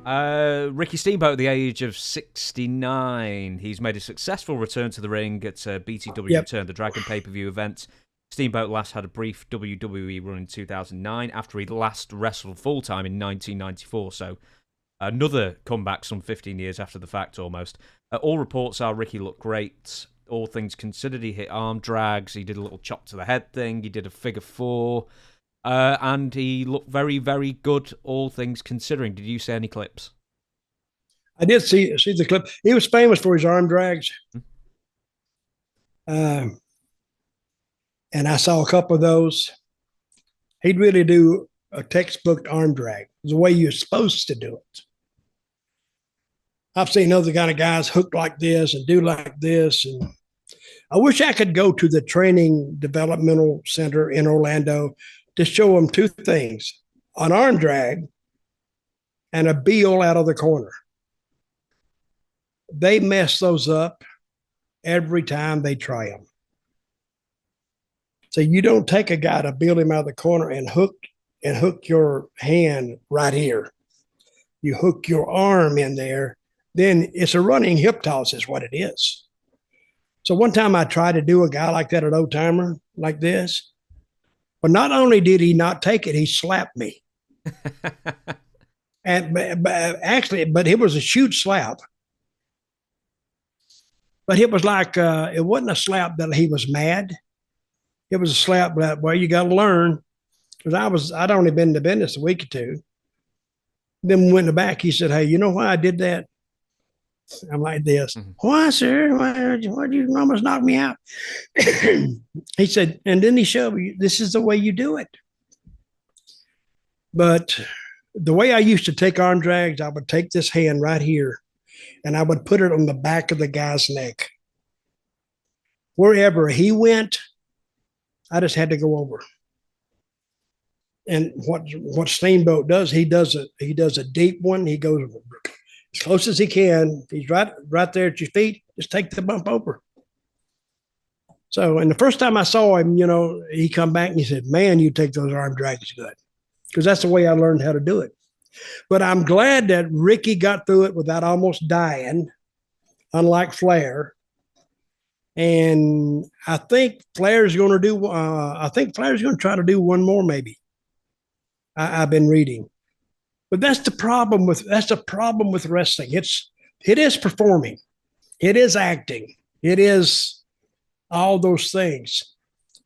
Ricky Steamboat at the age of 69. He's made a successful return to the ring at BTW Yep. Return the Dragon pay-per-view event. Steamboat last had a brief WWE run in 2009 after he last wrestled full-time in 1994, so another comeback some 15 years after the fact almost. All reports are Ricky looked great. All things considered, he hit arm drags, he did a little chop to the head thing, he did a figure four, and he looked very, very good, all things considering. Did you see any clips? I did see the clip. He was famous for his arm drags. Um, and I saw a couple of those. He'd really do a textbook arm drag, the way you're supposed to do it. I've seen other kind of guys hook like this and do like this. And I wish I could go to the training developmental center in Orlando to show them two things: an arm drag and a beel out of the corner. They mess those up every time they try them. So you don't take a guy to build him out of the corner and hook your hand right here. You hook your arm in there, then it's a running hip toss is what it is. So one time I tried to do a guy like that, an old timer like this, but not only did he not take it, he slapped me. But it was a shoot slap. But it was like, it wasn't a slap that he was mad. It was a slap that, well, you got to learn. Because I'd only been in the business a week or two. Then we went in the back. He said, hey, you know why I did that? I'm like this. Mm-hmm. Why, sir? Why did you almost knock me out? He said, and then he showed me, this is the way you do it. But the way I used to take arm drags, I would take this hand right here and I would put it on the back of the guy's neck. Wherever he went, I just had to go over. And what Steamboat does, he does a deep one. He goes as close as he can. He's right there at your feet. Just take the bump over. So, and the first time I saw him, he come back and he said, man, you take those arm drags good. Because that's the way I learned how to do it. But I'm glad that Ricky got through it without almost dying, unlike Flair. And I think Flair's going to try to do one more maybe. I've been reading. But that's the problem with wrestling. It is performing. It is acting. It is all those things.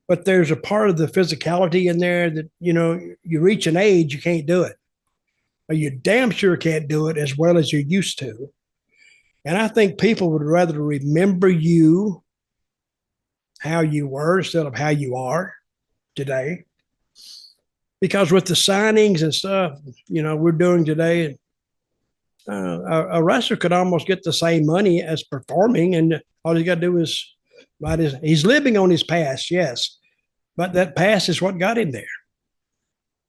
But there's a part of the physicality in there that, you reach an age, you can't do it. Or you damn sure can't do it as well as you used to. And I think people would rather remember you how you were instead of how you are today. Because with the signings and stuff, we're doing today, a wrestler could almost get the same money as performing, and all he's got to do is he's living on his past, yes, but that past is what got him there.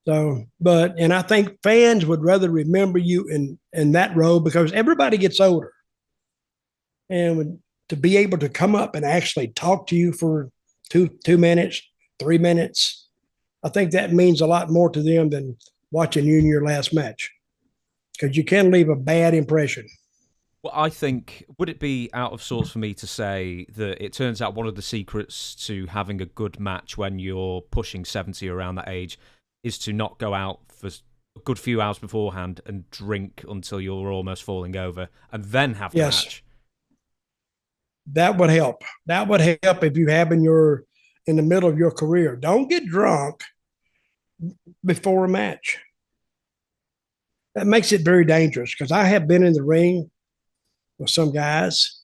So, and I think fans would rather remember you in that role because everybody gets older, and to be able to come up and actually talk to you for 2 minutes, 3 minutes. I think that means a lot more to them than watching you in your last match, because you can leave a bad impression. Well, I think, would it be out of sorts for me to say that it turns out one of the secrets to having a good match when you're pushing 70 around that age is to not go out for a good few hours beforehand and drink until you're almost falling over and then have the match? That would help. That would help if you have in the middle of your career. Don't get drunk before a match. That makes it very dangerous, because I have been in the ring with some guys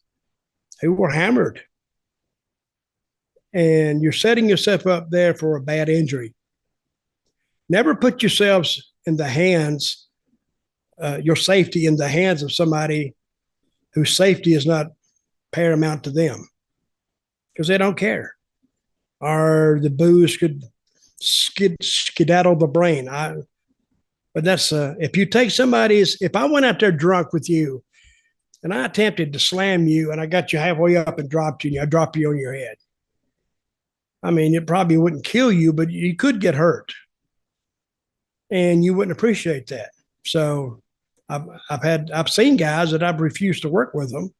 who were hammered, and you're setting yourself up there for a bad injury. Never put yourselves in the hands, your safety in the hands of somebody whose safety is not paramount to them, because they don't care. Or the booze could skedaddle the brain. But that's if you take if I went out there drunk with you and I attempted to slam you and I got you halfway up and dropped you, and I drop you on your head. I mean, it probably wouldn't kill you, but you could get hurt. And you wouldn't appreciate that. So I've seen guys that I've refused to work with them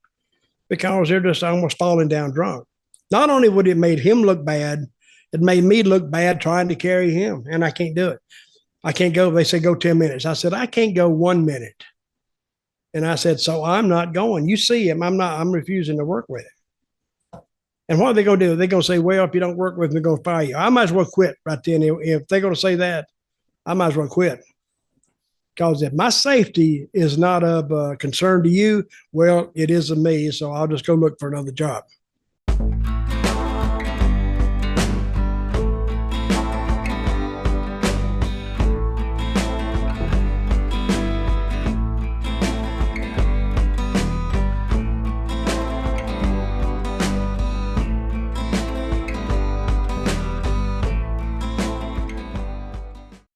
because they're just almost falling down drunk. Not only would it made him look bad, it made me look bad trying to carry him, and I can't do it. I can't go. They say go 10 minutes. I said I can't go 1 minute, and I said so I'm not going. You see him. I'm refusing to work with him. And what are they going to do? They're going to say, well, if you don't work with me, they're going to fire you. I might as well quit right then. If they're going to say that, I might as well quit. Because if my safety is not of concern to you, well, it is to me. So I'll just go look for another job.